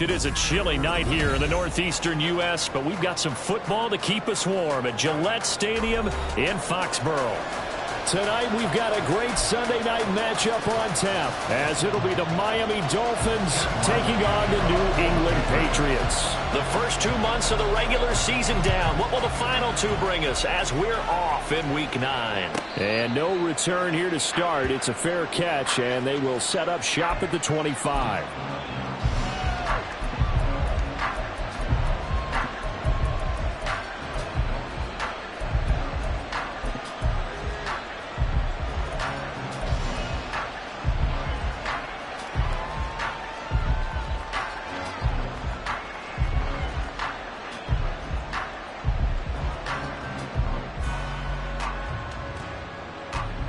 It is a chilly night here in the northeastern U.S., but we've got some football to keep us warm at Gillette Stadium in Foxborough. Tonight, we've got a great Sunday night matchup on tap, as it'll be the Miami Dolphins taking on the New England Patriots. The first 2 months of the regular season down. What will the final two bring us as we're off in Week 9? And no return here to start. It's a fair catch, and they will set up shop at the 25.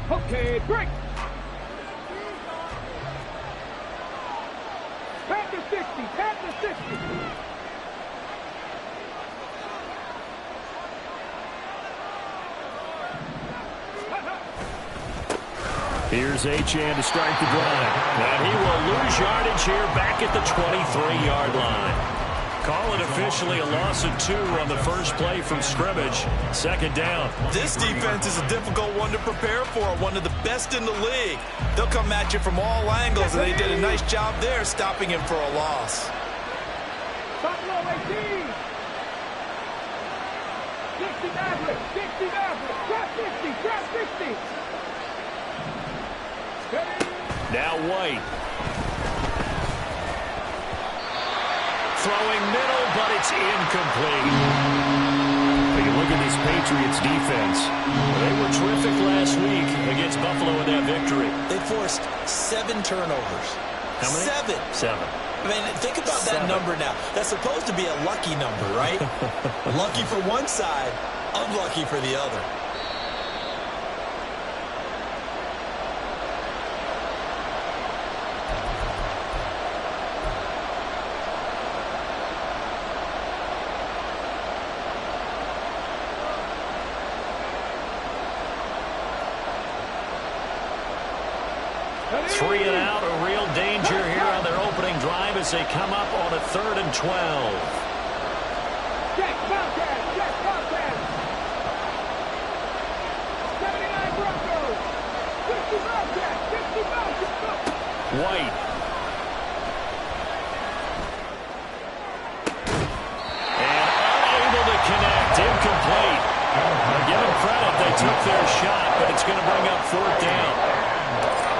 Okay, break. Back to 60, back to 60. Here's Achane to start the drive. And he will lose yardage here back at the 23-yard line. Call it officially a loss of 2 on the first play from scrimmage. Second down. This defense is a difficult one to prepare for, one of the best in the league. They'll come at you from all angles, and they did a nice job there stopping him for a loss. Buffalo 18. 60 Maverick, 60 Maverick, drop 60, drop 60. Now White. Throwing middle, but it's incomplete. Take a look at this Patriots defense. They were terrific last week against Buffalo in that victory. They forced 7 turnovers. How many? 7. I mean, think about that number now. That's supposed to be a lucky number, right? Lucky for one side, unlucky for the other. Three and out, a real danger here on their opening drive as they come up on a 3rd and 12. Jack Bobcat, Jack Bobcat. 79 Broncos. 50 Bobcat, 50 Bobcat. White. And unable to connect, incomplete. Give them credit, they took their shot, but it's going to bring up 4th down.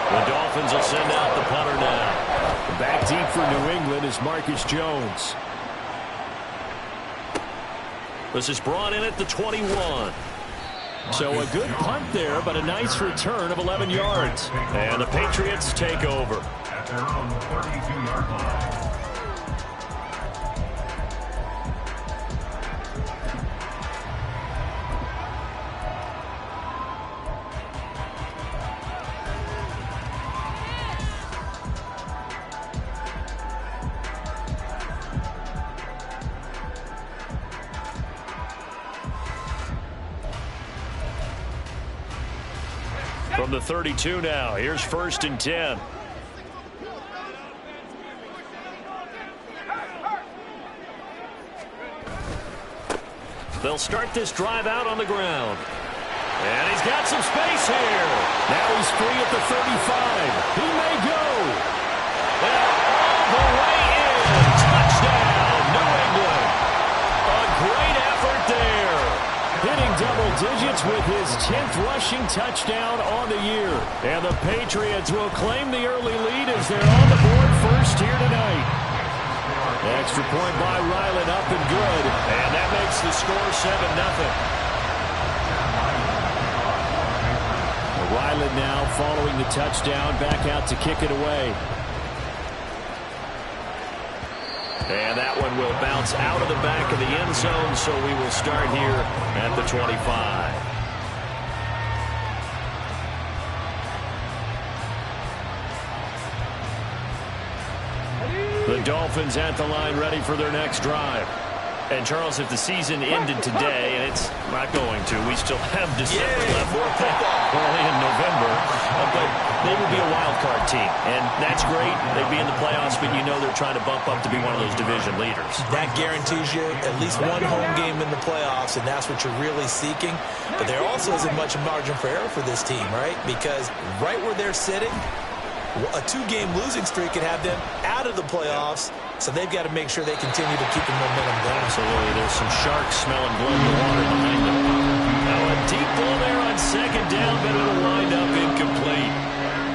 The Dolphins will send out the punter now. Back deep for New England is Marcus Jones. This is brought in at the 21. So a good punt there, but a nice return of 11 yards. And the Patriots take over. At their own 32-yard line. From the 32 now, here's 1st and 10. They'll start this drive out on the ground. And he's got some space here. Now he's free at the 35. He may go. And all the way in. Touchdown, New England. A great effort there. Hitting double digits with his 10th rushing touchdown on the year. And the Patriots will claim the early lead as they're on the board first here tonight. Extra point by Ryland, up and good. And that makes the score 7-0. Ryland now following the touchdown, back out to kick it away. And that one will bounce out of the back of the end zone, so we will start here at the 25. The Dolphins at the line, ready for their next drive. And, Charles, if the season ended today, and it's not going to, we still have December left. We're early in November. But they would be a wild card team, and that's great. They'd be in the playoffs, but you know they're trying to bump up to be one of those division leaders. That guarantees you at least one home game in the playoffs, and that's what you're really seeking. But there also isn't much margin for error for this team, right? Because right where they're sitting, a 2-game losing streak could have them out of the playoffs, so they've got to make sure they continue to keep the momentum going. Absolutely. There's some sharks smelling blood in the water behind them. Now a deep ball there on second down, but it'll wind up incomplete.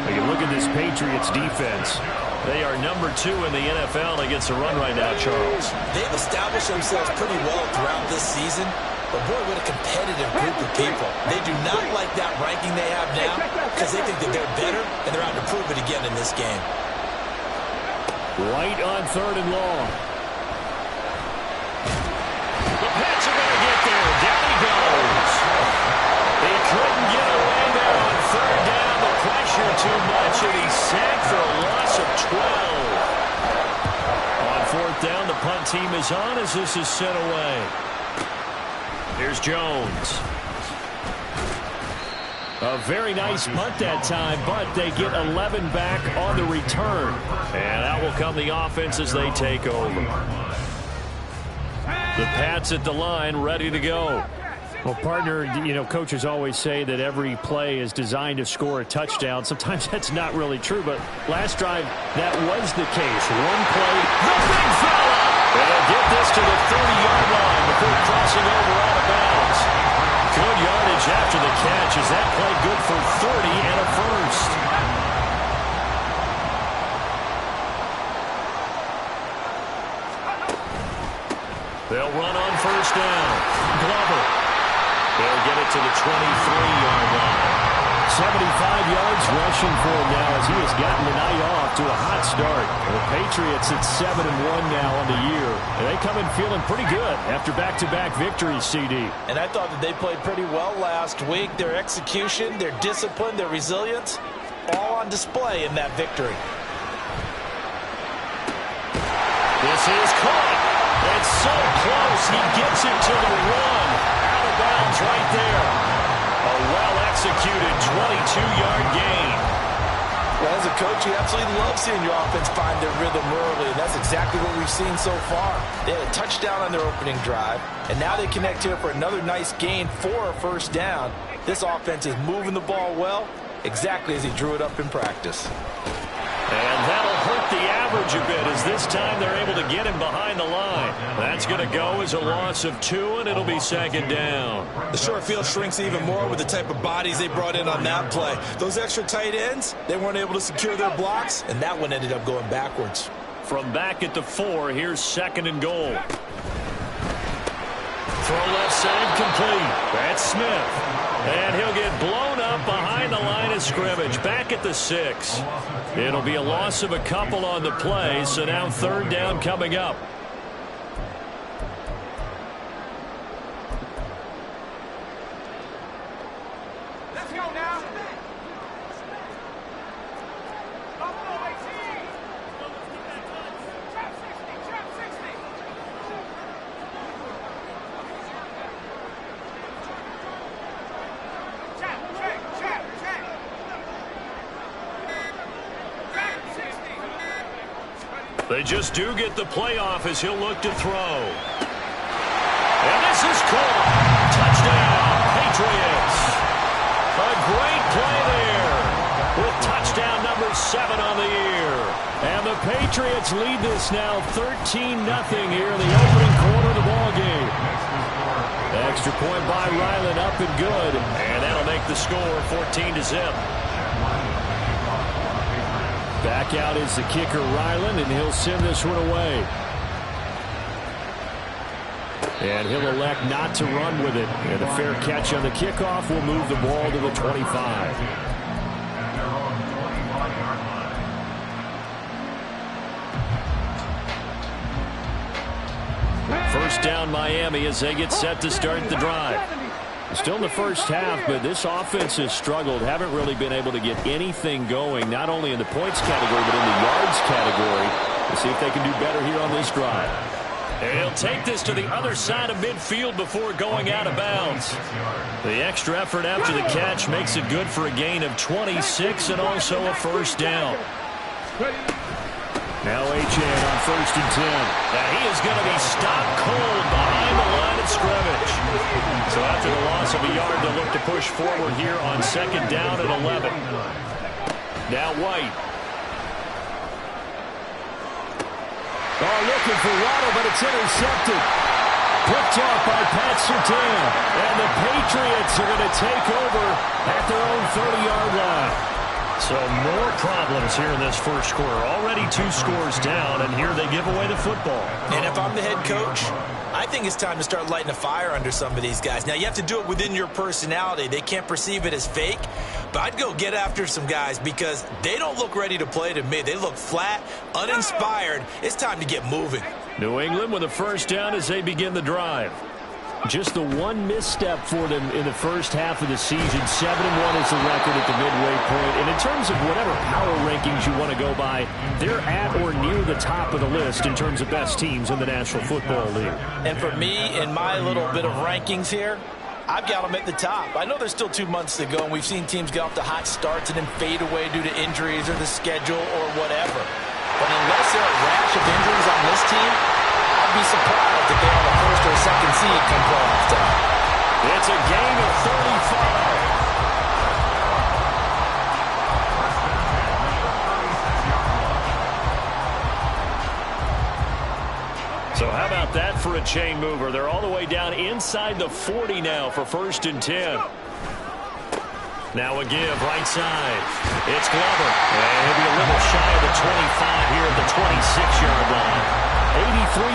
When you look at this Patriots defense, they are number 2 in the NFL against the run right now, Charles. They've established themselves pretty well throughout this season. But, boy, what a competitive group of people. They do not like that ranking they have now because they think that they're better, and they're out to prove it again in this game. Right on 3rd and long. The Pats are going to get there. Down he goes. He couldn't get away there on 3rd down. The pressure too much, and he's sacked for a loss of 12. On 4th down, the punt team is on as this is sent away. Here's Jones. A very nice punt that time, but they get 11 back on the return. And out will come the offense as they take over. The Pats at the line, ready to go. Well, partner, you know, coaches always say that every play is designed to score a touchdown. Sometimes that's not really true, but last drive, that was the case. One play, the big fella! They'll get this to the 30-yard line before crossing over out of bounds. Good yardage after the catch. Is that play good for 30 and a first? They'll run on 1st down. Glover. They'll get it to the 23-yard line. 75 yards rushing for him now as he has gotten the night off to a hot start. The Patriots at 7-1 now on the year. And they come in feeling pretty good after back-to-back victories, CD. And I thought that they played pretty well last week. Their execution, their discipline, their resilience, all on display in that victory. This is caught. It's so close. He gets it to the 1. Out of bounds right there. A well-executed 22-yard gain. Well, as a coach, you absolutely love seeing your offense find their rhythm early, and that's exactly what we've seen so far. They had a touchdown on their opening drive, and now they connect here for another nice gain for a 1st down. This offense is moving the ball well, exactly as he drew it up in practice. And that'll hurt the average a bit as this time they're able to get him behind the line. That's going to go as a loss of 2, and it'll be 2nd down. The short field shrinks even more with the type of bodies they brought in on that play. Those extra tight ends, they weren't able to secure their blocks, and that one ended up going backwards. From back at the 4, here's 2nd and goal. Throw left side complete. That's Smith. And he'll get blown up behind the line of scrimmage. Back at the 6. It'll be a loss of a couple on the play, so now 3rd down coming up. Let's go now. Trap 60. They just do get the playoff as he'll look to throw. And this is caught. Touchdown, Patriots. A great play there with touchdown number 7 on the year. And the Patriots lead this now 13-0 here in the opening quarter of the ballgame. Extra point by Ryland, up and good. And that'll make the score 14-0. Back out is the kicker, Ryland, and he'll send this one away. And he'll elect not to run with it. And a fair catch on the kickoff will move the ball to the 25. First down, Miami, as they get set to start the drive. Still in the first half, but this offense has struggled. Haven't really been able to get anything going, not only in the points category, but in the yards category. We'll see if they can do better here on this drive. And he'll take this to the other side of midfield before going out of bounds. The extra effort after the catch makes it good for a gain of 26 and also a first down. Now Achane on 1st and 10. Now he is going to be stopped cold behind the line of scrimmage. So after the loss of a yard, they'll look to push forward here on 2nd down at 11. Now White. Oh, looking for Waddle, but it's intercepted. Picked off by Pat Surtain. And the Patriots are going to take over at their own 30-yard line. So more problems here in this first quarter. Already 2 scores down, and here they give away the football. And if I'm the head coach, I think it's time to start lighting a fire under some of these guys. Now, you have to do it within your personality. They can't perceive it as fake. But I'd go get after some guys because they don't look ready to play to me. They look flat, uninspired. It's time to get moving. New England with a first down as they begin the drive. Just the one misstep for them in the first half of the season. 7-1 is the record at the midway point. And in terms of whatever power rankings you want to go by, they're at or near the top of the list in terms of best teams in the National Football League. And for me, in my little bit of rankings here, I've got them at the top. I know there's still 2 months to go, and we've seen teams get off to hot starts and then fade away due to injuries or the schedule or whatever. But unless there are a rash of injuries on this team, I'd be surprised if they are the 1st or 2nd seed come playoff time. It's a gain of 35. So how about that for a chain mover? They're all the way down inside the 40 now for 1st and 10. Now a give, right side. It's Glover. And he'll be a little shy of the 25 here at the 26-yard line. 83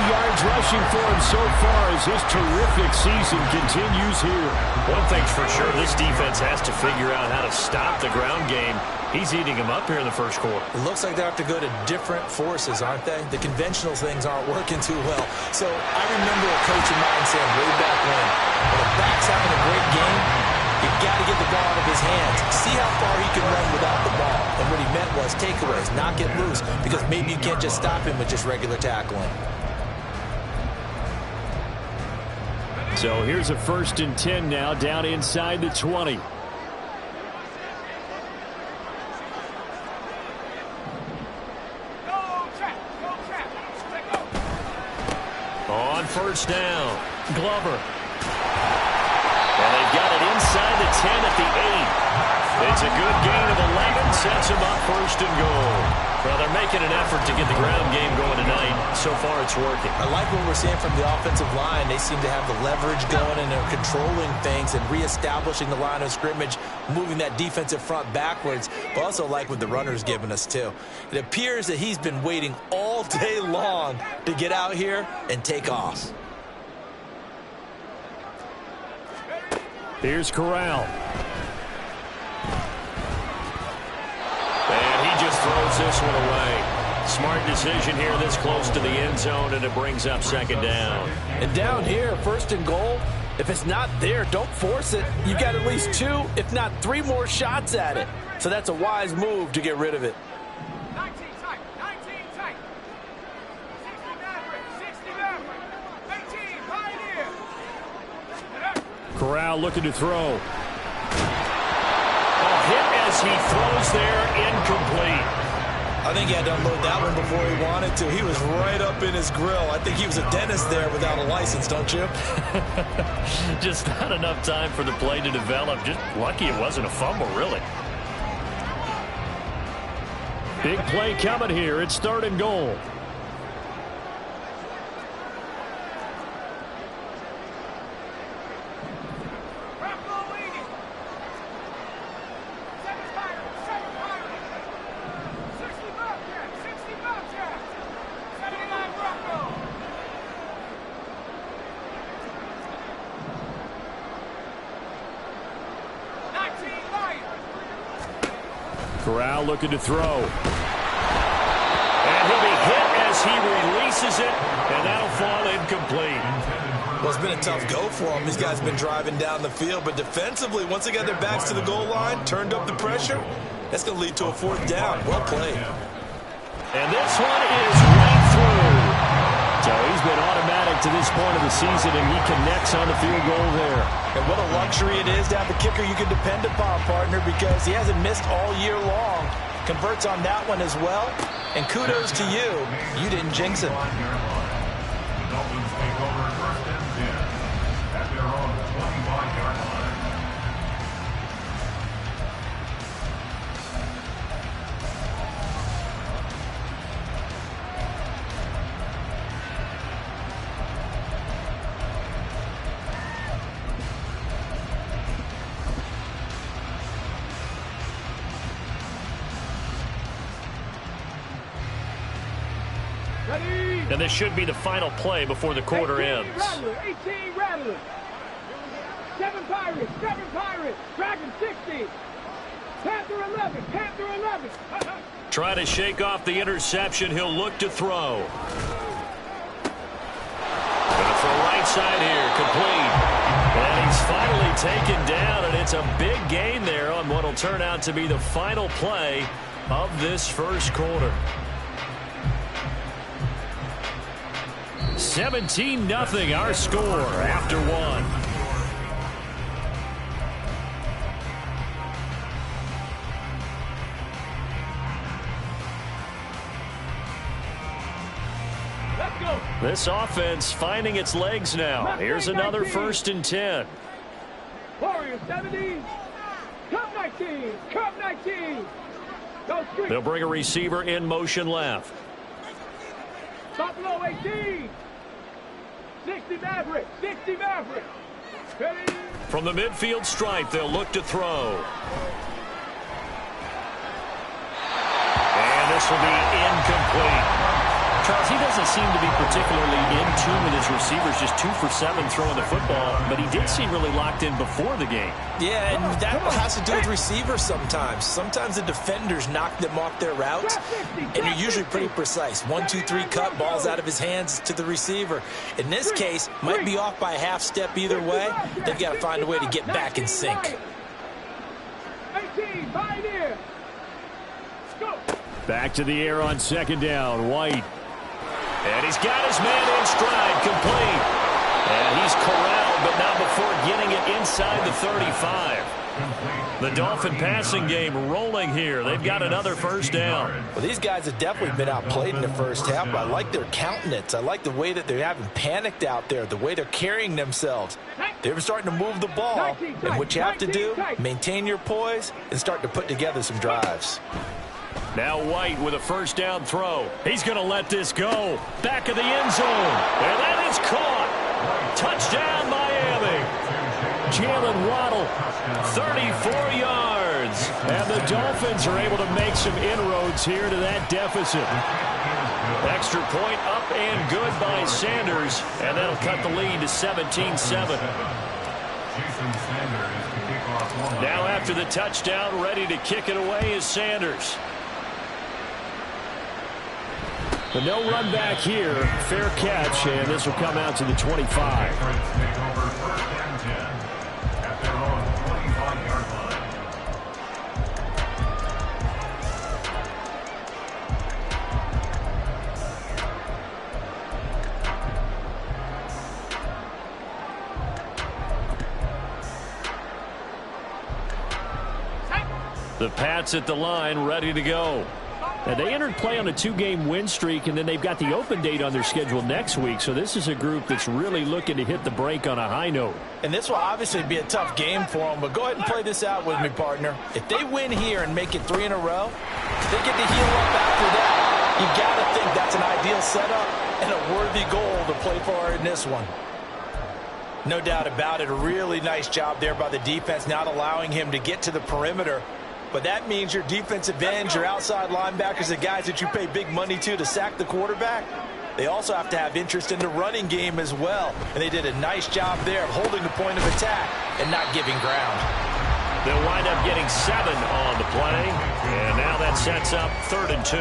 yards rushing for him so far as his terrific season continues here. One thing's for sure, this defense has to figure out how to stop the ground game. He's eating them up here in the first quarter. It looks like they have to go to different forces, aren't they? The conventional things aren't working too well. So I remember a coach of mine saying way back when a back's having a great game, you've got to get the ball out of his hands. See how far he can run without the ball. And what he meant was takeaways, knock it loose, because maybe you can't just stop him with just regular tackling. So here's a 1st and 10 now, down inside the 20. On 1st down, Glover. And they've got it inside the 10 at the 8. It's a good gain of 11, sets him up 1st and goal. Well, they're making an effort to get the ground game going tonight. So far, it's working. I like what we're seeing from the offensive line. They seem to have the leverage going, and they're controlling things and reestablishing the line of scrimmage, moving that defensive front backwards. But also like what the runner's giving us, too. It appears that he's been waiting all day long to get out here and take off. Here's Corral. And he just throws this one away. Smart decision here this close to the end zone, and it brings up 2nd down. And down here, 1st and goal, if it's not there, don't force it. You've got at least 2, if not 3 more shots at it. So that's a wise move to get rid of it. 19 tight, 19 tight. 60 Maverick, 60 Maverick. 18, Pioneer. Corral looking to throw. Hit as he throws there, incomplete. I think he had to unload that one before he wanted to. He was right up in his grill. I think he was a dentist there without a license, don't you? Just not enough time for the play to develop. Just lucky it wasn't a fumble, really. Big play coming here. It's 3rd and goal. Corral looking to throw. And he'll be hit as he releases it, and that'll fall incomplete. Well, it's been a tough go for them. These guys have been driving down the field, but defensively, once they got their backs to the goal line, turned up the pressure, that's going to lead to a 4th down. Well played. And this one is right through. So he's been automatically drive to this point of the season, and he connects on the field goal there. And what a luxury it is to have the kicker you can depend upon, partner, because he hasn't missed all year long. Converts on that one as well. And kudos to you. You didn't jinx it. The Dolphins take over first and 10 at their own 25-yard line. And this should be the final play before the quarter ends. Rattler, 18 Rattler. 7 Pirates, Dragon 60. Panther 11, Panther 11. Try to shake off the interception. He'll look to throw. Gonna throw right side here, complete. And he's finally taken down, and it's a big gain there on what will turn out to be the final play of this first quarter. 17-0 our score after one. Let's go. This offense finding its legs now. Here's another 1st and 10. Warriors 70. Cup 19. Cup 19. Go street. They'll bring a receiver in motion left. Buffalo 18. 60 Maverick. 60 Maverick. Ready. From the midfield stripe, they'll look to throw. And this will be incomplete. Charles, he doesn't seem to be particularly in tune with his receivers, just 2 for 7 throwing the football, but he did seem really locked in before the game. Yeah, and that has to do with receivers sometimes. Sometimes the defenders knock them off their routes, and you're usually pretty precise. 1, 2, 3 cut, balls out of his hands to the receiver. In this case, might be off by a half step either way. They've got to find a way to get back in sync. 18, Pioneer. Go. Back to the air on 2nd down, White. And he's got his man in stride, complete. And he's corralled, but not before getting it inside the 35. The Dolphin passing game rolling here. They've got another 1st down. Well, these guys have definitely been outplayed in the first half. I like their countenance. I like the way that they haven't panicked out there, the way they're carrying themselves. They're starting to move the ball. And what you have to do, maintain your poise and start to put together some drives. Now White with a 1st down throw. He's going to let this go. Back of the end zone. And that is caught. Touchdown, Miami. Jalen Waddle, 34 yards. And the Dolphins are able to make some inroads here to that deficit. Extra point up and good by Sanders. And that'll cut the lead to 17-7. Now after the touchdown, ready to kick it away is Sanders. But no run back here. Fair catch, and this will come out to the 25. The Pats at the line, ready to go. Now, they entered play on a 2-game win streak, and then they've got the open date on their schedule next week. So this is a group that's really looking to hit the break on a high note. And this will obviously be a tough game for them, but go ahead and play this out with me, partner. If they win here and make it 3 in a row, they get to heal up after that. You got to think that's an ideal setup and a worthy goal to play for in this one. No doubt about it. A really nice job there by the defense, not allowing him to get to the perimeter. But that means your defensive ends, your outside linebackers, the guys that you pay big money to sack the quarterback, they also have to have interest in the running game as well. And they did a nice job there of holding the point of attack and not giving ground. They'll wind up getting 7 on the play. And now that sets up 3rd and 2.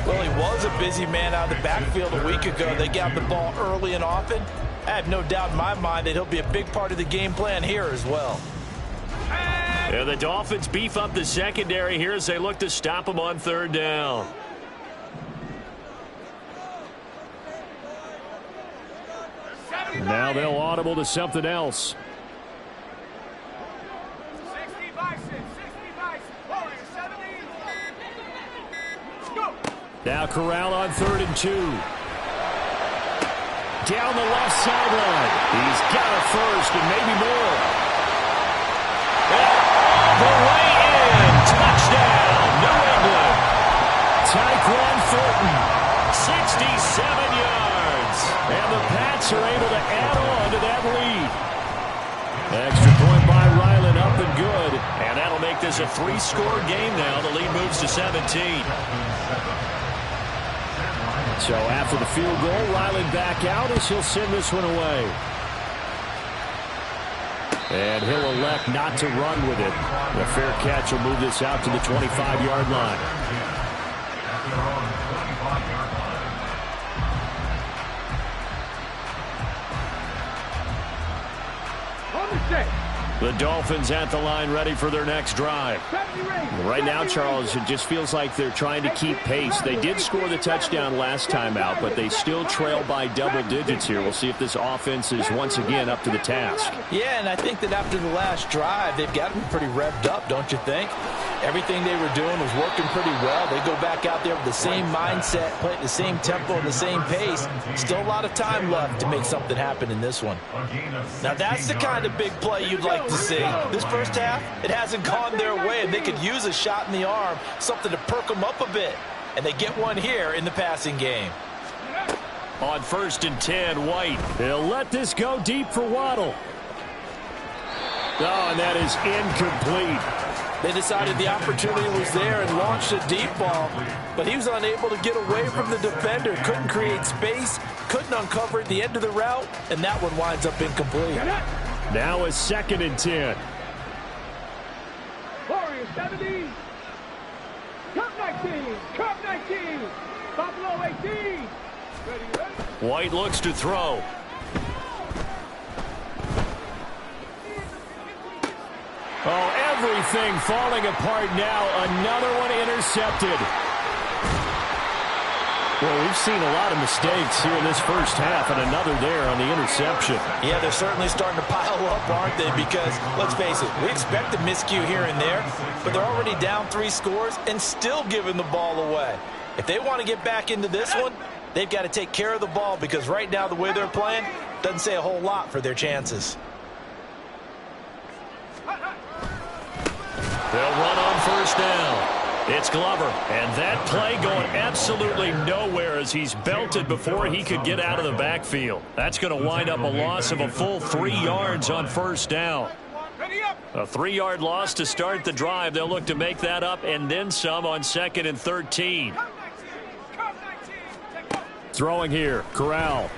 Well, he was a busy man out of the backfield a week ago. They got the ball early and often. I have no doubt in my mind that he'll be a big part of the game plan here as well. And the Dolphins beef up the secondary here as they look to stop him on 3rd down. Now they'll audible to something else. 60 Bison, 60 Bison, Warriors 70. Go. Now Corral on 3rd and 2. Down the left sideline. He's got a first and maybe more. All the way in. Touchdown, New England. Tyquan Thornton, 67 yards. And the Pats are able to add on to that lead. Extra point by Ryland, up and good. And that'll make this a 3-score game now. The lead moves to 17. So after the field goal, Ryland back out as he'll send this one away. And he'll elect not to run with it. The fair catch will move this out to the 25-yard line. On the set. The Dolphins at the line, ready for their next drive. Right now, Charles, it just feels like they're trying to keep pace. They did score the touchdown last time out, but they still trail by double digits here. We'll see if this offense is once again up to the task. Yeah, and I think that after the last drive, they've got to be pretty revved up, don't you think? Everything they were doing was working pretty well. They go back out there with the same mindset, play at the same tempo and the same pace. Still a lot of time left to make something happen in this one. Now, that's the kind of big play you'd like to see. This first half, it hasn't gone their way, and they could use a shot in the arm, something to perk them up a bit. And they get one here in the passing game. On 1st and 10, White. They'll let this go deep for Waddle. Oh, and that is incomplete. They decided the opportunity was there and launched a deep ball, but he was unable to get away from the defender, couldn't create space, couldn't uncover at the end of the route, and that one winds up incomplete. Now a 2nd and 10. Warriors 70. Cup 19. Cup 19. Buffalo 18. Ready, ready. White looks to throw. Oh, everything falling apart now. Another one intercepted. Well, we've seen a lot of mistakes here in this first half, and another there on the interception. Yeah, they're certainly starting to pile up, aren't they? Because, let's face it, we expect a miscue here and there, but they're already down 3 scores and still giving the ball away. If they want to get back into this one, they've got to take care of the ball, because right now the way they're playing doesn't say a whole lot for their chances. They'll run on 1st down. It's Glover, and that play going absolutely nowhere as he's belted before he could get out of the backfield. That's going to wind up a loss of a full 3 yards on 1st down. A 3-yard loss to start the drive. They'll look to make that up and then some on 2nd and 13. Throwing here, Corral.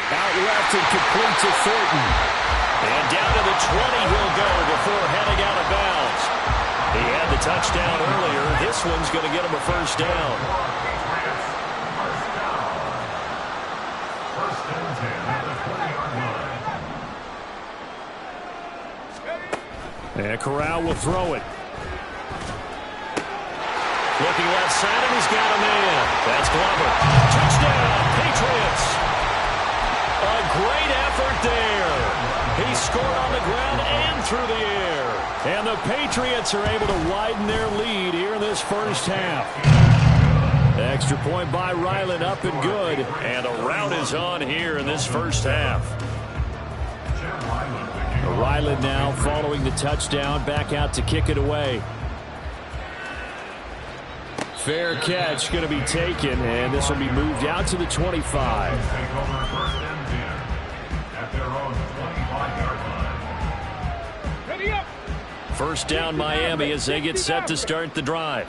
Out left and complete to Thornton. And down to the 20 he'll go before heading out of bounds. He had the touchdown earlier. This one's going to get him a 1st down. And Corral will throw it. Looking left side, and he's got a man. That's Glover. Touchdown, Patriots. A great effort there. He scored on the ground and through the air. And the Patriots are able to widen their lead here in this first half. Extra point by Ryland, up and good. And a rout is on here in this first half. Ryland now following the touchdown, back out to kick it away. Fair catch going to be taken, and this will be moved out to the 25. First down Miami as they get set to start the drive.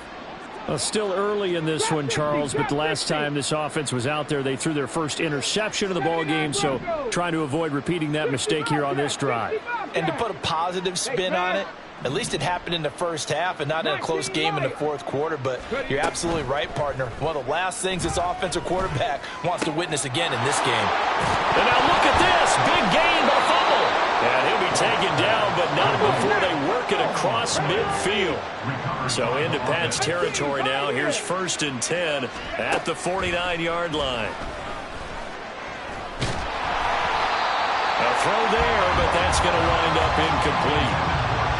Well, still early in this one, Charles, but the last time this offense was out there, they threw their first interception of the ball game, so trying to avoid repeating that mistake here on this drive. And to put a positive spin on it, at least it happened in the first half and not in a close game in the 4th quarter, but you're absolutely right, partner. One of the last things this offensive quarterback wants to witness again in this game. And now look at this. Big gain, but a fumble. And he'll be taken down, but not before they work it across midfield. So into Pat's territory now. Here's 1st and 10 at the 49-yard line. throw there, but that's going to wind up incomplete.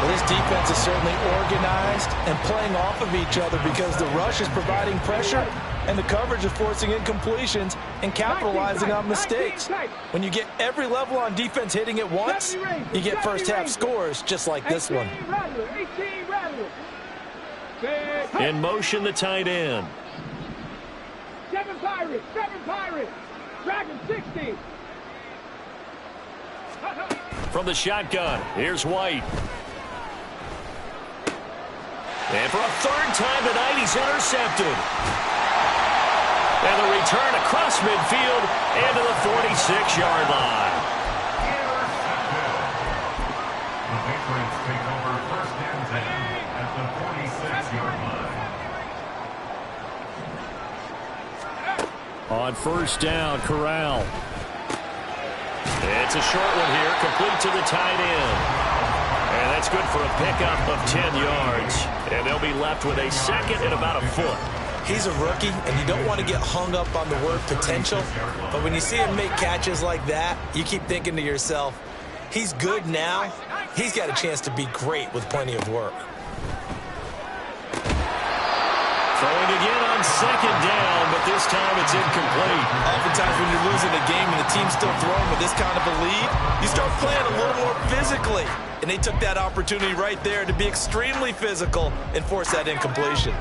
Well, this defense is certainly organized and playing off of each other because the rush is providing pressure and the coverage is forcing incompletions and capitalizing on mistakes. When you get every level on defense hitting at once, you get first-half scores just like this one. In motion, the tight end. 7 Pirates, Dragon 60. From the shotgun, here's White. And for a third time tonight, he's intercepted. And the return across midfield and to the 46-yard line. The Patriots take over first and 10 at the 46-yard line. On first down, Corral. It's a short one here, complete to the tight end. And that's good for a pickup of 10 yards. And they'll be left with a second and about a foot. He's a rookie, and you don't want to get hung up on the word potential. But when you see him make catches like that, you keep thinking to yourself, he's good now. He's got a chance to be great with plenty of work. Throwing again on second down, but this time it's incomplete. Oftentimes when you're losing a game and the team's still throwing with this kind of a lead, you start playing a little more physically. And they took that opportunity right there to be extremely physical and force that incompletion.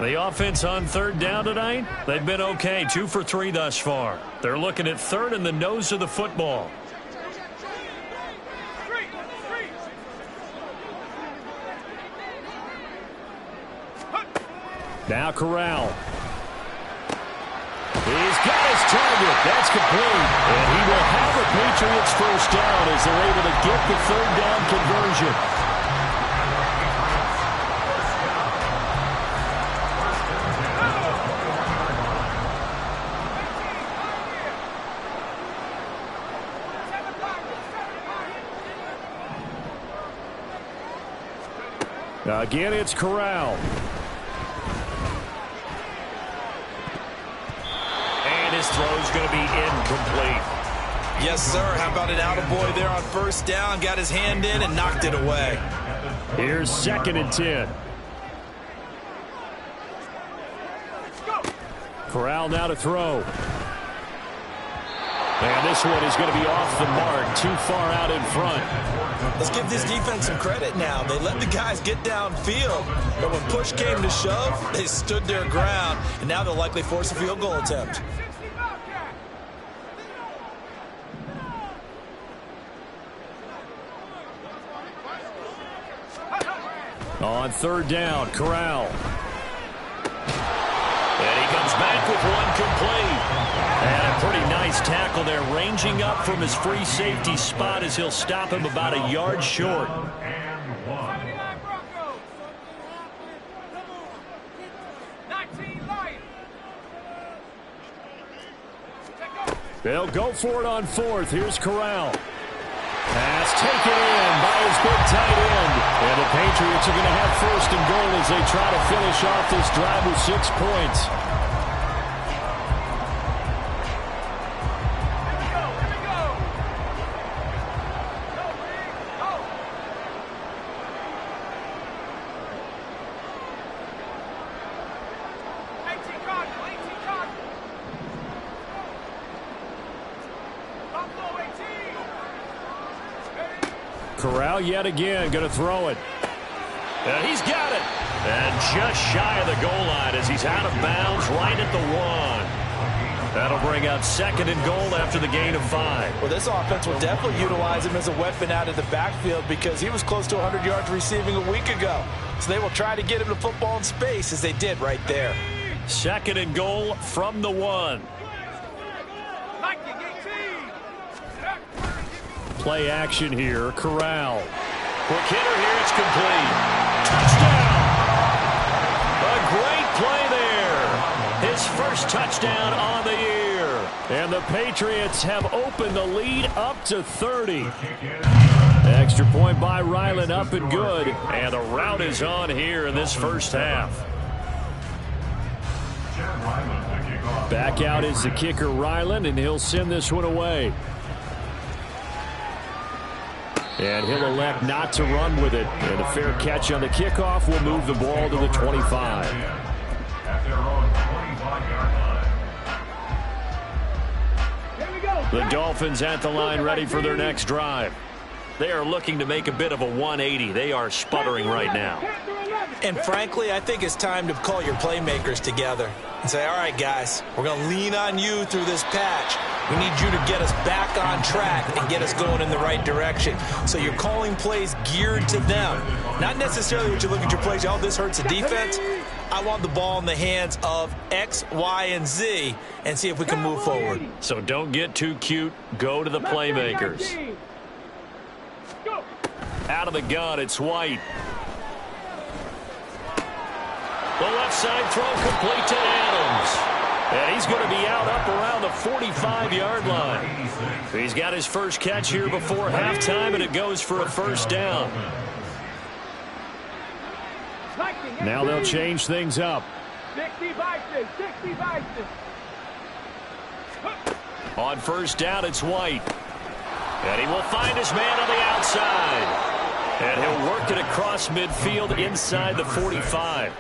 The offense on third down tonight, they've been okay, 2 for 3 thus far. They're looking at third in the nose of the football. Now Corral. He's got his target. That's complete. And he will have the Patriots first down as they're able to get the third down conversion. Again, it's Corral. His throw's going to be incomplete. Yes, sir. How about an attaboy there on first down? Got his hand in and knocked it away. Here's second and 10. Corral now to throw. And this one is going to be off the mark, too far out in front. Let's give this defense some credit now. They let the guys get downfield, but when push came to shove, they stood their ground, and now they'll likely force a field goal attempt. On third down, Corral. And he comes back with one complete. And a pretty nice tackle there, ranging up from his free safety spot as he'll stop him about a yard short. They'll go for it on fourth. Here's Corral. Pass taken in by his big tight end. And the Patriots are going to have first and goal as they try to finish off this drive with 6 points. Corral yet again going to throw it. And he's got it. And just shy of the goal line as he's out of bounds right at the 1. That'll bring out second and goal after the gain of 5. Well, this offense will definitely utilize him as a weapon out of the backfield because he was close to 100 yards receiving a week ago. So they will try to get him the football in space as they did right there. Second and goal from the 1. Play action here. Corral. Quick hitter here. It's complete. Touchdown. A great play there. His first touchdown on the year. And the Patriots have opened the lead up to 30. Extra point by Ryland, up and good. And the route is on here in this first half. Back out is the kicker, Ryland, and he'll send this one away. And he'll elect not to run with it. And a fair catch on the kickoff will move the ball to the 25. At their own 25-yard line. The Dolphins at the line ready for their next drive. They are looking to make a bit of a 180. They are sputtering right now. And frankly, I think it's time to call your playmakers together and say, all right, guys, we're going to lean on you through this patch. We need you to get us back on track and get us going in the right direction. So you're calling plays geared to them. Not necessarily what you look at your plays, oh, this hurts the defense. I want the ball in the hands of X, Y, and Z and see if we can move forward. So don't get too cute. Go to the playmakers. Out of the gun, it's White. The left side throw complete to Adams. And he's going to be out up around the 45-yard line. He's got his first catch here before halftime, and it goes for a first down. Now they'll change things up. 60 Bison, 60 Bison. On first down, it's White. And he will find his man on the outside. And he'll work it across midfield inside the 45.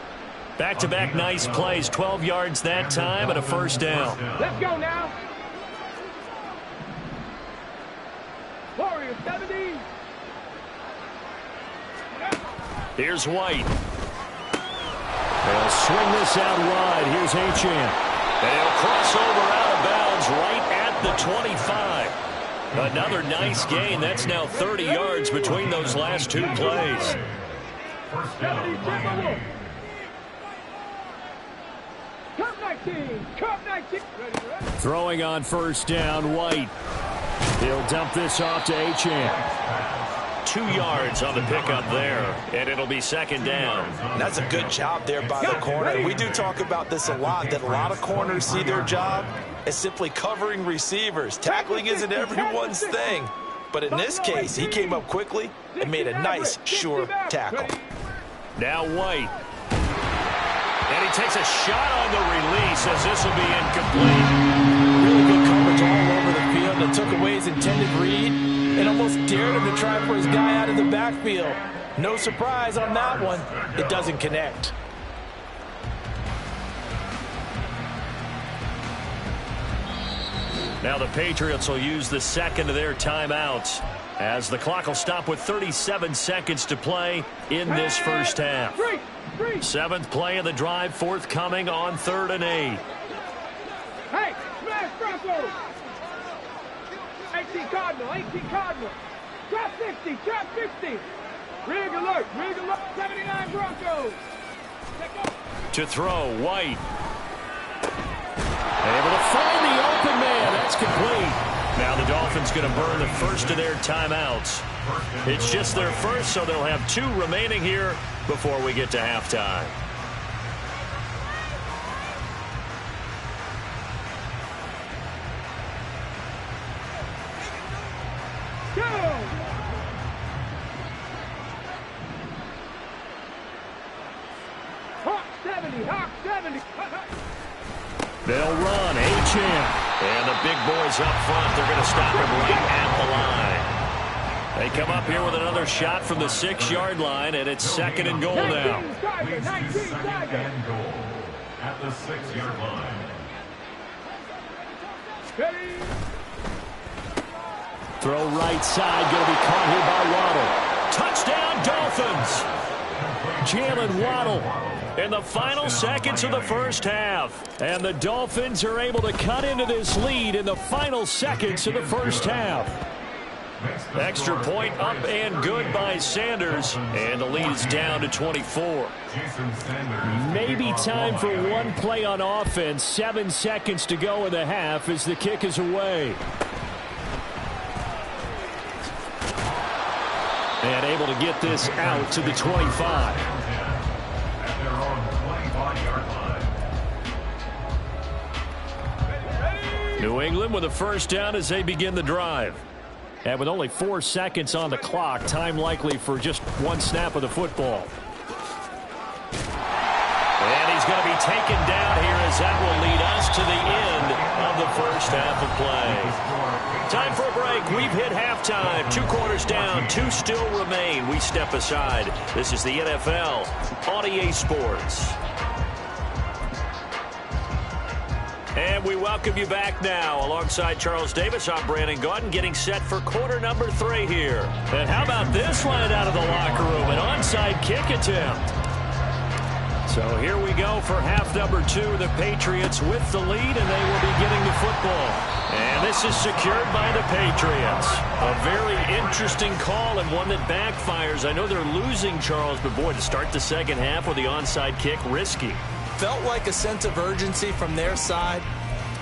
Back-to-back nice plays, 12 yards that time and a first down. Let's go now. Warriors 70. Here's White. They'll swing this out wide. Here's Achane. And he'll cross over out of bounds right at the 25. Another nice gain. That's now 30 yards between those last two plays. First down, Miami. Cup 19. Cup 19. Throwing on first down, White. He'll dump this off to Achane. 2 yards on the pickup there, and it'll be second down. That's a good job there by the corner. We do talk about this a lot, that a lot of corners see their job as simply covering receivers. Tackling isn't everyone's thing. But in this case, he came up quickly and made a nice, sure tackle. Now White. And he takes a shot on the release as this will be incomplete. Really good coverage all over the field that took away his intended read and almost dared him to try for his guy out of the backfield. No surprise on that one. It doesn't connect. Now the Patriots will use the second of their timeouts as the clock will stop with 37 seconds to play in this first half. Seventh play of the drive forthcoming on 3rd and 8. Hey, smash Broncos. 18 Cardinal, 18 Cardinal. Trap 60, trap 60. Rig alert, 79 Broncos. To throw, White. Able to find the open man. That's complete. Now the Dolphins going to burn the first of their timeouts. It's just their first, so they'll have 2 remaining here before we get to halftime. Go! Hawk 70, Hawk 70. They'll run, Achane. And the big boys up front, they're going to stop him right at the line. They come up here with another shot from the 6-yard line, and it's 2nd and goal now. Leads to second and goal at the 6-yard line. Ready? Throw right side, going to be caught here by Waddle. Touchdown, Dolphins! Jalen Waddle in the final seconds of the first half. And the Dolphins are able to cut into this lead in the final seconds of the first half. Extra point up and good by Sanders. And the lead is down to 24. Maybe time for one play on offense. 7 seconds to go in the half as the kick is away. And able to get this out to the 25. At their own 25-yard line. New England with a first down as they begin the drive. And with only 4 seconds on the clock, time likely for just one snap of the football. And he's going to be taken down here as that will lead us to the end of the first half of play. Time for a break. We've hit halftime. 2 quarters down. 2 still remain. We step aside. This is the NFL on EA Sports. And we welcome you back now. Alongside Charles Davis, I'm Brandon Gaudin, getting set for quarter number 3 here. And how about this line out of the locker room? An onside kick attempt. So here we go for half number 2. The Patriots with the lead, and they will be getting the football. And this is secured by the Patriots. A very interesting call and one that backfires. I know they're losing, Charles, but boy, to start the second half with the onside kick, risky. Felt like a sense of urgency from their side,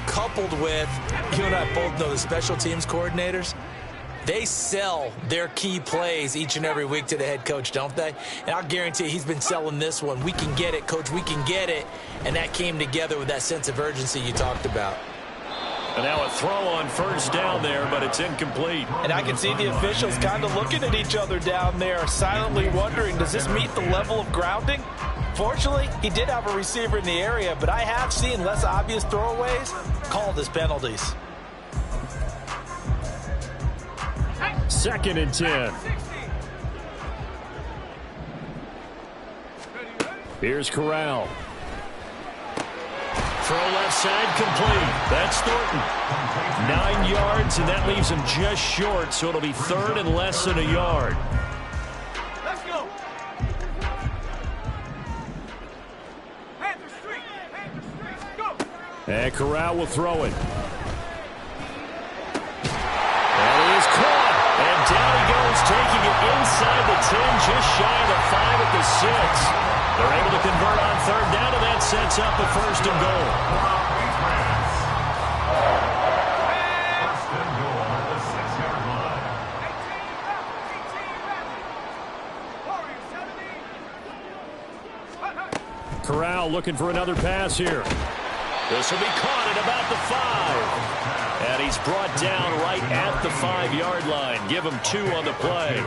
coupled with, you and I both know the special teams coordinators. They sell their key plays each and every week to the head coach, don't they? And I'll guarantee he's been selling this one. We can get it, coach, we can get it. And that came together with that sense of urgency you talked about. And now a throw on first down there, but it's incomplete. And I can see the officials kind of looking at each other down there, silently wondering, does this meet the level of grounding? Fortunately, he did have a receiver in the area, but I have seen less obvious throwaways called as penalties. 2nd and 10. Here's Corral. Throw left side complete. That's Thornton. 9 yards, and that leaves him just short, so it'll be 3rd and less than a yard. Let's go. Panther Street. Go. And Corral will throw it. And he is caught. And down he goes, taking it inside the 10, just shy of the 5 at the 6. They're able to convert on 3rd down, and that sets up a 1st and goal. Corral looking for another pass here. This will be caught at about the 5. And he's brought down right at the 5-yard line. Give him 2 on the play.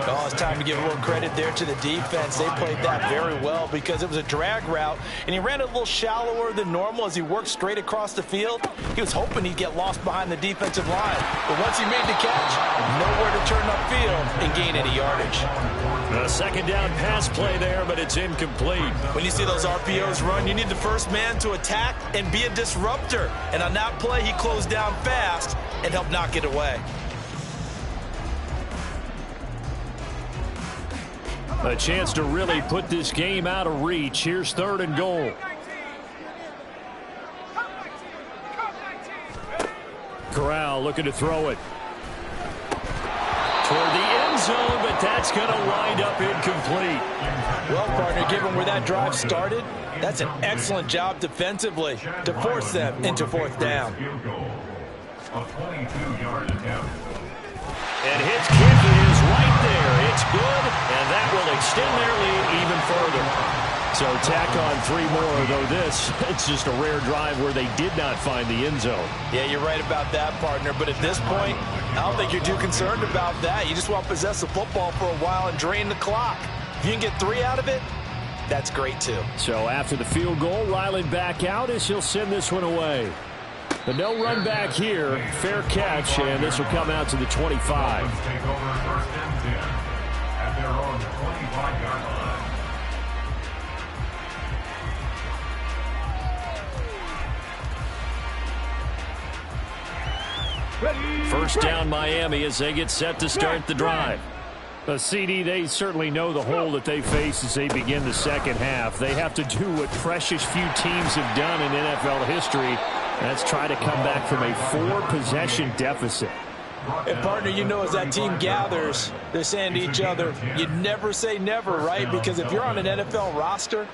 Oh, it's time to give a little credit there to the defense. They played that very well because it was a drag route, and he ran a little shallower than normal as he worked straight across the field. He was hoping he'd get lost behind the defensive line. But once he made the catch, nowhere to turn upfield and gain any yardage. A 2nd down pass play there, but it's incomplete. When you see those RPOs run, you need the first man to attack and be a disruptor. And on that play, he closed down fast and helped knock it away. A chance to really put this game out of reach. Here's 3rd and goal. Corral looking to throw it toward the end zone, but that's going to wind up incomplete. Well, partner, given where that drive started, that's an excellent job defensively to force them into 4th down. A 22-yard attempt. And his kick is right there. It's good, and that will extend their lead even further. So tack on 3 more, though this, it's just a rare drive where they did not find the end zone. Yeah, you're right about that, partner. But at this point, I don't think you're too concerned about that. You just want to possess the football for a while and drain the clock. If you can get 3 out of it, that's great, too. So after the field goal, Ryland back out as he'll send this one away. The no run back here, fair catch, and this will come out to the 25. Take over 1st and 10 at their own 25-yard line. First down Miami as they get set to start the drive. CD, they certainly know the hole that they face as they begin the second half. They have to do what precious few teams have done in NFL history. That's try to come back from a 4-possession deficit. And, partner, you know as that team gathers, they're saying to each other, you never say never, right? Because if you're on an NFL roster,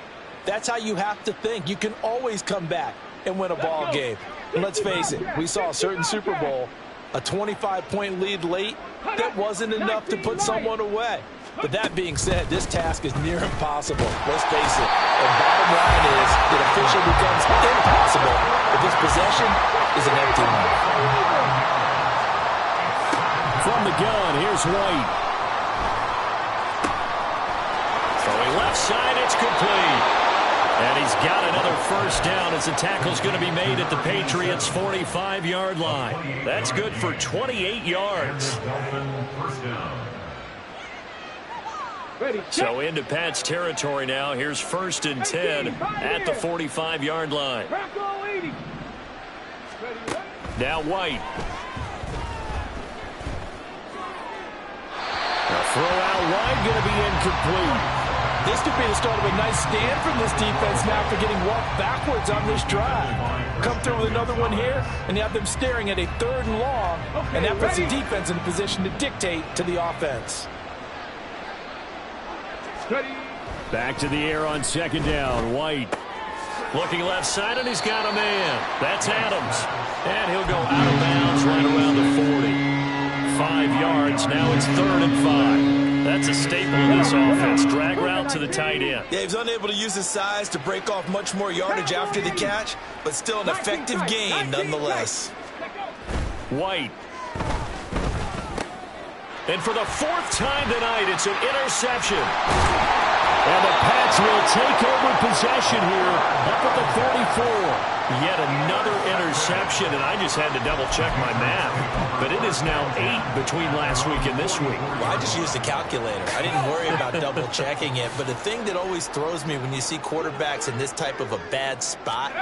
that's how you have to think. You can always come back and win a ball game. And let's face it, we saw a certain Super Bowl, a 25-point lead late, that wasn't enough to put someone away. But that being said, this task is near impossible. Let's face it. The bottom line is it officially becomes impossible if this possession is an empty one. From the gun, here's White. Throwing left side, it's complete. And he's got another first down as the tackle's going to be made at the Patriots' 45-yard line. That's good for 28 yards. So into Pat's territory now. Here's 1st and 10 at the 45-yard line. Now White. A throw out wide, going to be incomplete. This could be the start of a nice stand from this defense now for getting walked backwards on this drive. Come through with another one here, and you have them staring at a 3rd and long, and that puts the defense in a position to dictate to the offense. Back to the air on 2nd down. White looking left side, and he's got a man. That's Adams. And he'll go out of bounds right around the 40. 5 yards. Now it's 3rd and 5. That's a staple of this offense. Drag route to the tight end. Yeah, he was unable to use his size to break off much more yardage after the catch, but still an effective gain nonetheless. White. And for the 4th time tonight, it's an interception. And the Pats will take over possession here up at the 44. Yet another interception, and I just had to double-check my math. But it is now 8 between last week and this week. Well, I just used a calculator. I didn't worry about double-checking it. But the thing that always throws me when you see quarterbacks in this type of a bad spot,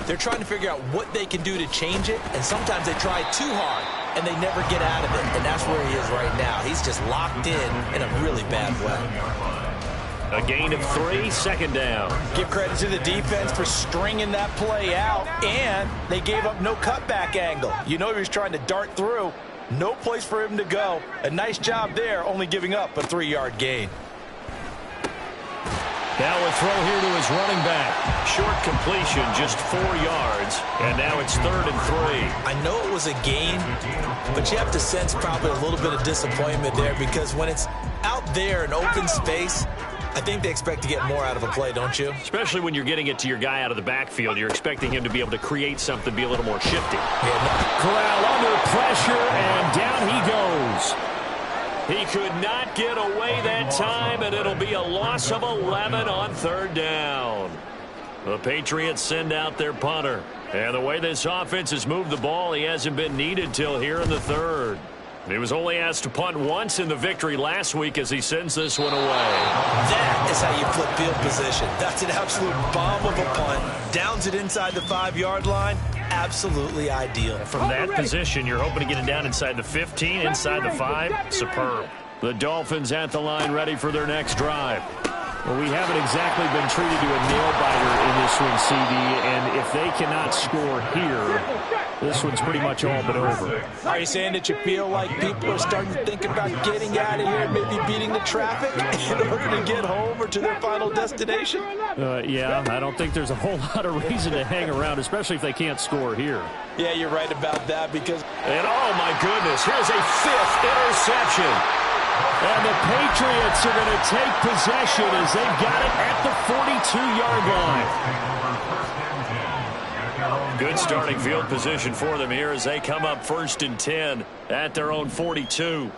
they're trying to figure out what they can do to change it, and sometimes they try too hard, and they never get out of it. And that's where he is right now. He's just locked in a really bad way. A gain of 3, 2nd down. Give credit to the defense for stringing that play out, and they gave up no cutback angle. You know he was trying to dart through. No place for him to go. A nice job there, only giving up a 3-yard gain. Now a throw here to his running back. Short completion, just 4 yards, and now it's 3rd and 3. I know it was a gain, but you have to sense probably a little bit of disappointment there because when it's out there in open space, I think they expect to get more out of a play, don't you? Especially when you're getting it to your guy out of the backfield. You're expecting him to be able to create something, be a little more shifty. Corral under pressure, and down he goes. He could not get away that time, and it'll be a loss of 11 on 3rd down. The Patriots send out their punter. And the way this offense has moved the ball, he hasn't been needed till here in the 3rd. He was only asked to punt once in the victory last week as he sends this one away. That is how you flip field position. That's an absolute bomb of a punt. Downs it inside the 5-yard line. Absolutely ideal. From that position, you're hoping to get it down inside the 15, inside the 5. Superb. The Dolphins at the line ready for their next drive. Well, we haven't exactly been treated to a nail-biter in this one, CD, and if they cannot score here, this one's pretty much all but over. Are you saying that you feel like people are starting to think about getting out of here, maybe beating the traffic in order to get home or to their final destination? Yeah, I don't think there's a whole lot of reason to hang around, especially if they can't score here. Yeah, you're right about that because... And oh my goodness, here's a 5th interception. And the Patriots are going to take possession as they've got it at the 42-yard line. Good starting field position for them here as they come up 1st and 10 at their own 42.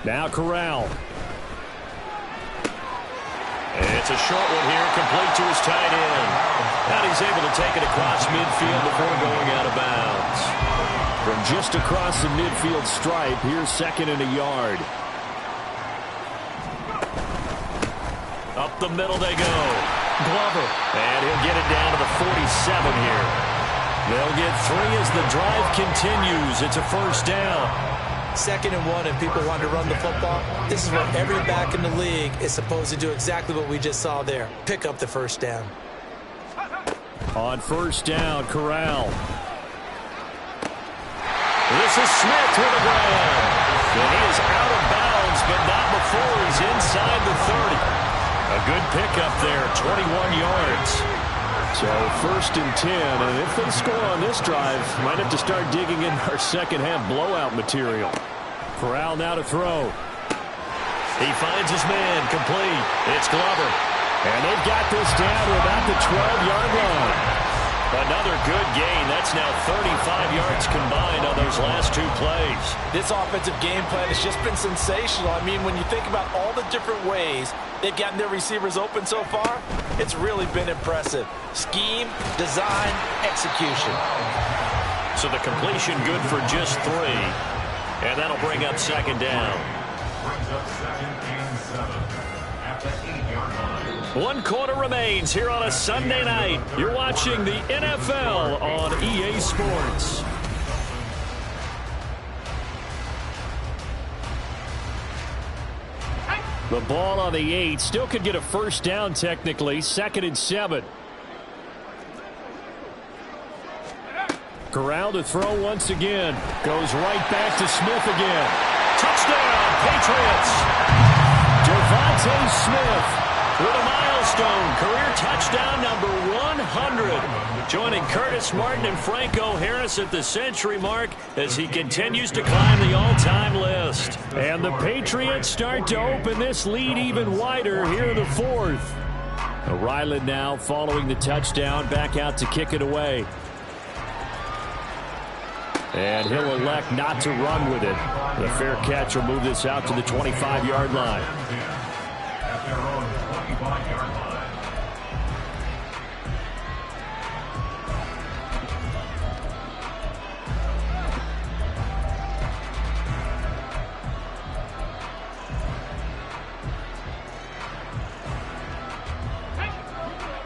Now Corral. And it's a short one here, complete to his tight end. And he's able to take it across midfield before going out of bounds. From just across the midfield stripe, here's 2nd and a yard. Up the middle they go. Glover. And he'll get it down to the 47 here. They'll get 3 as the drive continues. It's a 1st down. 2nd and 1, and people want to run the football. This is what every back in the league is supposed to do, exactly what we just saw there. Pick up the 1st down. On 1st down, Corral. This is Smith to the ground. And he is out of bounds, but not before he's inside the 30. A good pickup there, 21 yards. So 1st and 10, and if they score on this drive, might have to start digging in our second-half blowout material. Corral now to throw. He finds his man, complete. It's Glover. And they've got this down to about the 12-yard line. Another good gain. That's now 35 yards combined on those last 2 plays. This offensive game plan has just been sensational. I mean, when you think about all the different ways they've gotten their receivers open so far, it's really been impressive. Scheme, design, execution. So the completion good for just 3. And that'll bring up second down. Brings up 2nd and 7 at the 8-yard line. 1 quarter remains here on a Sunday night. You're watching the NFL on EA Sports. The ball on the 8. Still could get a first down technically. 2nd and 7. Corral to throw once again. Goes right back to Smith again. Touchdown, Patriots. Devontae Smith with a milestone career touchdown number 100. Joining Curtis Martin and Franco Harris at the century mark as he continues to climb the all-time list. And the Patriots start to open this lead even wider here in the 4th. Ryland now following the touchdown, back out to kick it away. And he'll elect not to run with it. The fair catch will move this out to the 25-yard line. At their own 25-yard line.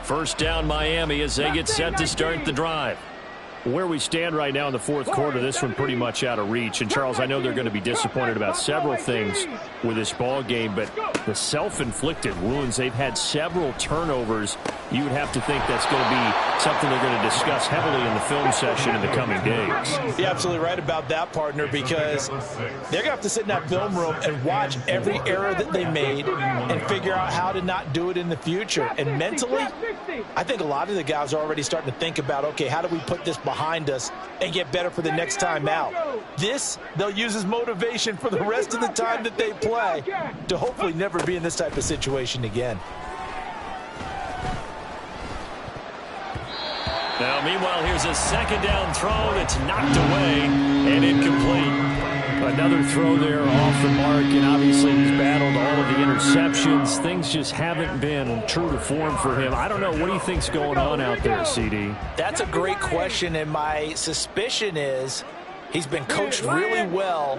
First down Miami as they get set to start the drive. Where we stand right now in the 4th quarter, this one pretty much out of reach. And, Charles, I know they're going to be disappointed about several things with this ball game, but the self-inflicted wounds, they've had several turnovers. You would have to think that's going to be something they're going to discuss heavily in the film session in the coming days. You're absolutely right about that, partner, because they're going to have to sit in that film room and watch every error that they made and figure out how to not do it in the future. And mentally, I think a lot of the guys are already starting to think about, okay, how do we put this behind us and get better for the next time out? This, they'll use as motivation for the rest of the time that they play to hopefully never be in this type of situation again. Now, meanwhile, here's a second down throw that's knocked away and incomplete. Another throw there off the mark, and obviously he's battled all of the interceptions. Things just haven't been true to form for him. I don't know. What do you think's going on out there, CD? That's a great question, and my suspicion is he's been coached really well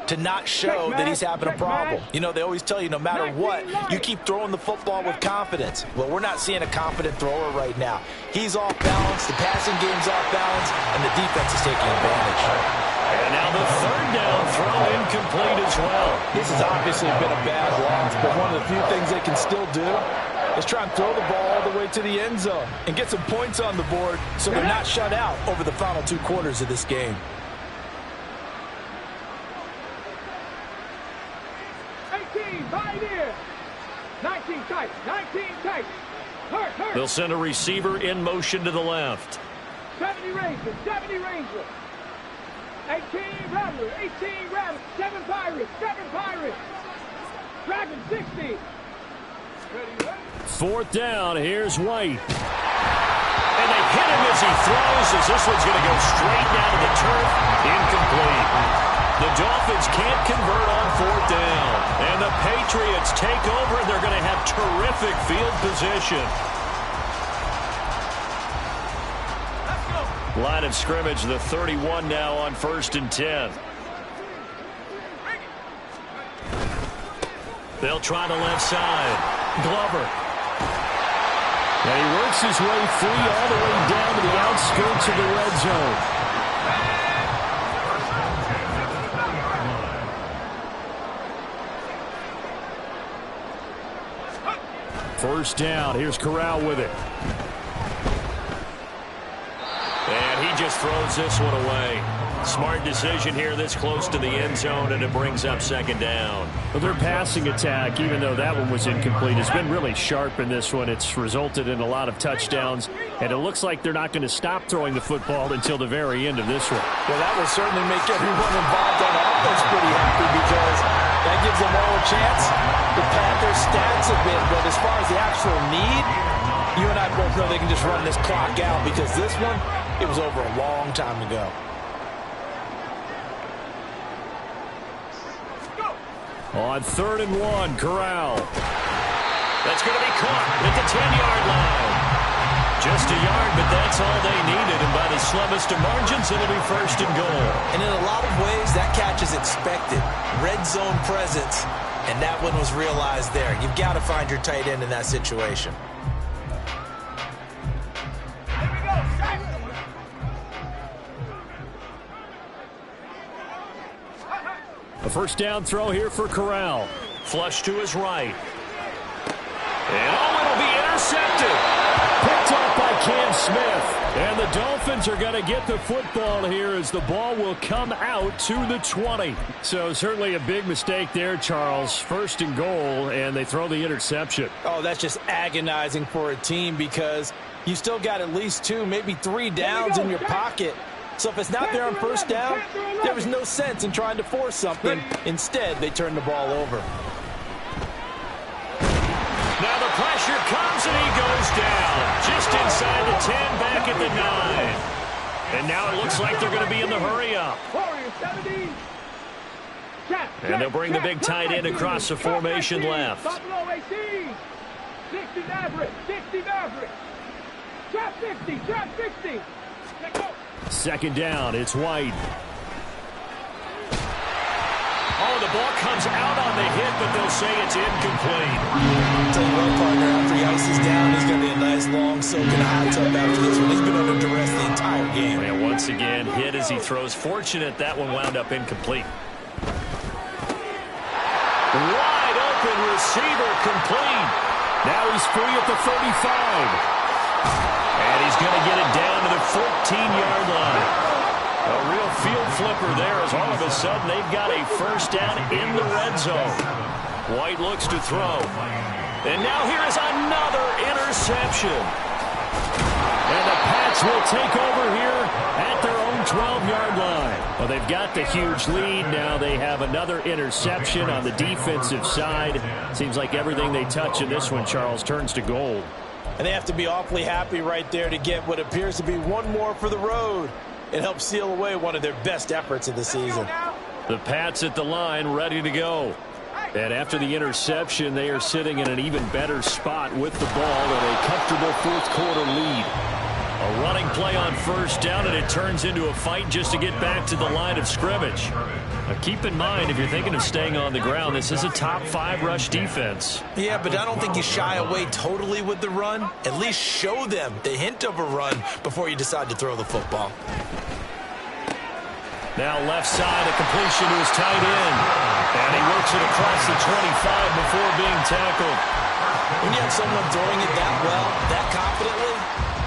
to not show that he's having a problem. You know, they always tell you no matter what, you keep throwing the football with confidence. Well, we're not seeing a confident thrower right now. He's off balance, the passing game's off balance, and the defense is taking advantage. And now the third down throw incomplete as well. This has obviously been a bad loss, but one of the few things they can still do is try and throw the ball all the way to the end zone and get some points on the board so they're not shut out over the final 2 quarters of this game. 18, right here. 19 tight, 19 tight. Hurt. They'll send a receiver in motion to the left. 70 Ranger, 70 Ranger. 18 Rattler, 18 Rattler. 7 Pirates, 7 Pirates. Dragon 60. Ready, ready. 4th down, here's White. And they hit him as he throws, as this one's going to go straight down to the turf. Incomplete. The Dolphins can't convert on 4th down. And the Patriots take over, and they're going to have terrific field position. Line of scrimmage, the 31 now on 1st and 10. They'll try the left side. Glover. And he works his way free all the way down to the outskirts of the red zone. First down. Here's Corral with it. And he just throws this one away. Smart decision here this close to the end zone, and it brings up second down. Well, their passing attack, even though that one was incomplete, has been really sharp in this one. It's resulted in a lot of touchdowns, and it looks like they're not going to stop throwing the football until the very end of this one. Well, that will certainly make everyone involved on offense pretty happy because that gives them all a chance to pad their stats a bit. But as far as the actual need, You and I both know they can just run this clock out because this one, it was over a long time ago. On 3rd and 1, Corral. That's going to be caught at the 10-yard line. Just a yard, but that's all they needed. And by the slimmest of margins, it'll be 1st and goal. And in a lot of ways, that catch is expected. Red zone presence, and that one was realized there. You've got to find your tight end in that situation. A 1st down throw here for Corral. Flush to his right. And it'll be intercepted. Picked up by Cam Smith. And the Dolphins are going to get the football here as the ball will come out to the 20. So certainly a big mistake there, Charles. 1st and goal, and they throw the interception. Oh, that's just agonizing for a team because you still got at least 2, maybe 3 downs in your pocket. So if it's not there on 1st down, there was no sense in trying to force something. Instead, they turn the ball over. Now the pressure comes and he goes down. Just inside the 10, back at the 9. And now it looks like they're going to be in the hurry-up. And they'll bring the big tight end across the formation left. 60 average, 60 average. Trap 50, trap 60. 2nd down, it's White. Oh, the ball comes out on the hit, but they'll say it's incomplete. Tell you what, partner, after he ices down, he's going to be a nice, long soak in a hot tub after this one. He's been under duress the entire game. And once again, hit as he throws. Fortunate that one wound up incomplete. Wide open receiver complete. Now he's free at the 35. And he's going to get it down to the 14-yard line. A real field flipper there as all of a sudden they've got a 1st down in the red zone. White looks to throw. And now here is another interception. And the Pats will take over here at their own 12-yard line. Well, they've got the huge lead. Now they have another interception on the defensive side. Seems like everything they touch in this one, Charles, turns to gold. And they have to be awfully happy right there to get what appears to be one more for the road. It helps seal away one of their best efforts of the season. The Pats at the line, ready to go. And after the interception, they are sitting in an even better spot with the ball and a comfortable 4th quarter lead. A running play on 1st down, and it turns into a fight just to get back to the line of scrimmage. Now, keep in mind, if you're thinking of staying on the ground, this is a top 5 rush defense. Yeah, but I don't think you shy away totally with the run. At least show them the hint of a run before you decide to throw the football. Now left side, a completion to his tight end. And he works it across the 25 before being tackled. When you have someone throwing it that well, that confidently,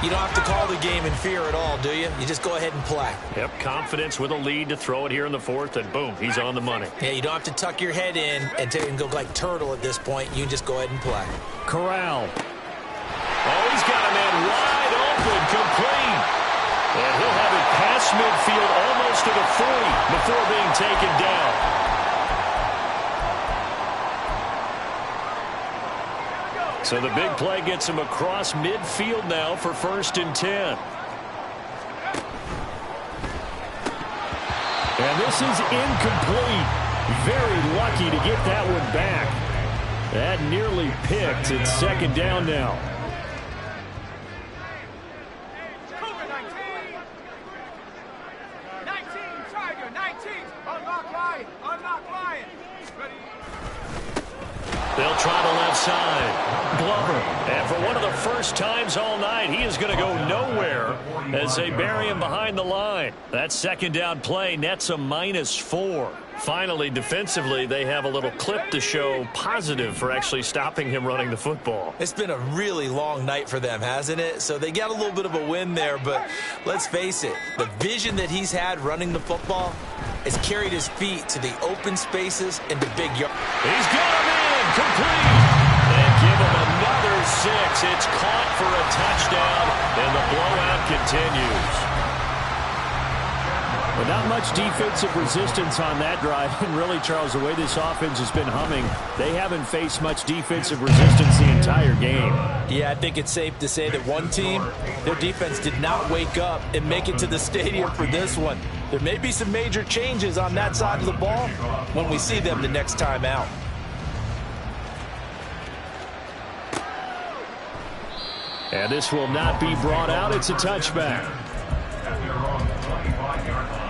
you don't have to call the game in fear at all, do you? You just go ahead and play. Yep, confidence with a lead to throw it here in the 4th, and boom, he's on the money. Yeah, you don't have to tuck your head in and go like turtle at this point. You can just go ahead and play. Corral. Oh, he's got a man wide open, complete. And he'll have it past midfield almost to the 40 before being taken down. So the big play gets him across midfield now for 1st and 10. And this is incomplete. Very lucky to get that one back. That nearly picked. It's 2nd down now. They'll try the left side. Glover. And for one of the first times all night, he is going to go nowhere as they bury him behind the line. That 2nd down play nets a -4. Finally, defensively, they have a little clip to show positive for actually stopping him running the football. It's been a really long night for them, hasn't it? So they got a little bit of a win there, but let's face it, the vision that he's had running the football has carried his feet to the open spaces and the big yard. He's got him in, complete. And give him another 6. It's caught for a touchdown, and the blowout continues. But not much defensive resistance on that drive. And really, Charles, the way this offense has been humming, they haven't faced much defensive resistance the entire game. Yeah, I think it's safe to say that one team, their defense did not wake up and make it to the stadium for this one. There may be some major changes on that side of the ball when we see them the next time out. And this will not be brought out. It's a touchback. At their own 25-yard line.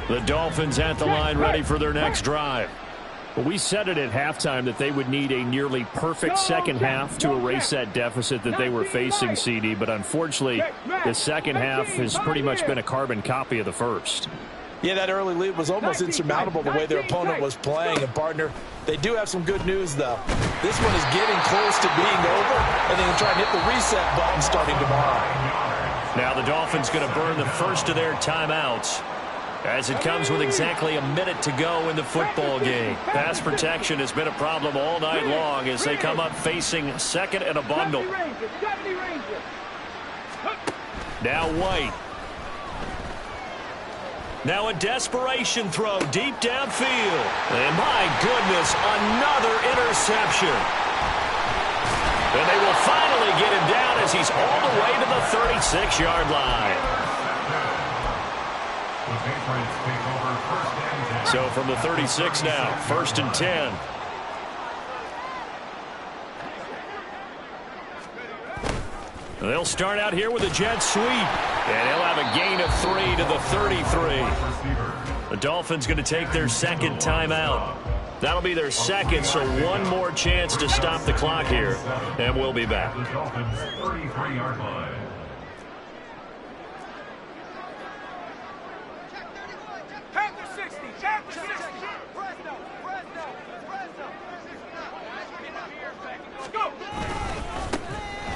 The Dolphins at the line, ready for their next drive. Well, we said it at halftime that they would need a nearly perfect second half to erase that deficit that they were facing, CD. But unfortunately, the second half has pretty much been a carbon copy of the first. Yeah, that early lead was almost insurmountable the way their opponent was playing. And, partner, they do have some good news, though. This one is getting close to being over, and they can try and hit the reset button starting tomorrow. Now the Dolphins going to burn the first of their timeouts as it comes with exactly a minute to go in the football game. Pass protection has been a problem all night long as they come up facing second and a bundle. Now White. Now a desperation throw deep downfield. And my goodness, another interception. And they will finally get him down as he's all the way to the 36-yard line. So from the 36 now, 1st and 10. They'll start out here with a jet sweep. And he'll have a gain of 3 to the 33. The Dolphins going to take their second timeout. That'll be their second, so one more chance to stop the clock here. And we'll be back. The Dolphins' 33-yard line.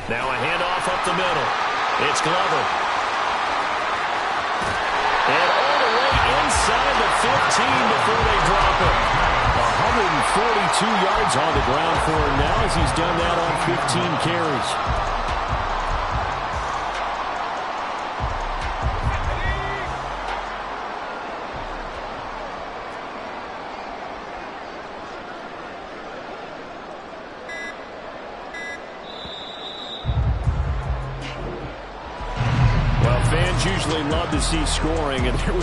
Now a handoff up the middle. It's Glover. And all the way inside the 15 before they drop him. 142 yards on the ground for him now as he's done that on 15 carries. Usually love to see scoring, and there was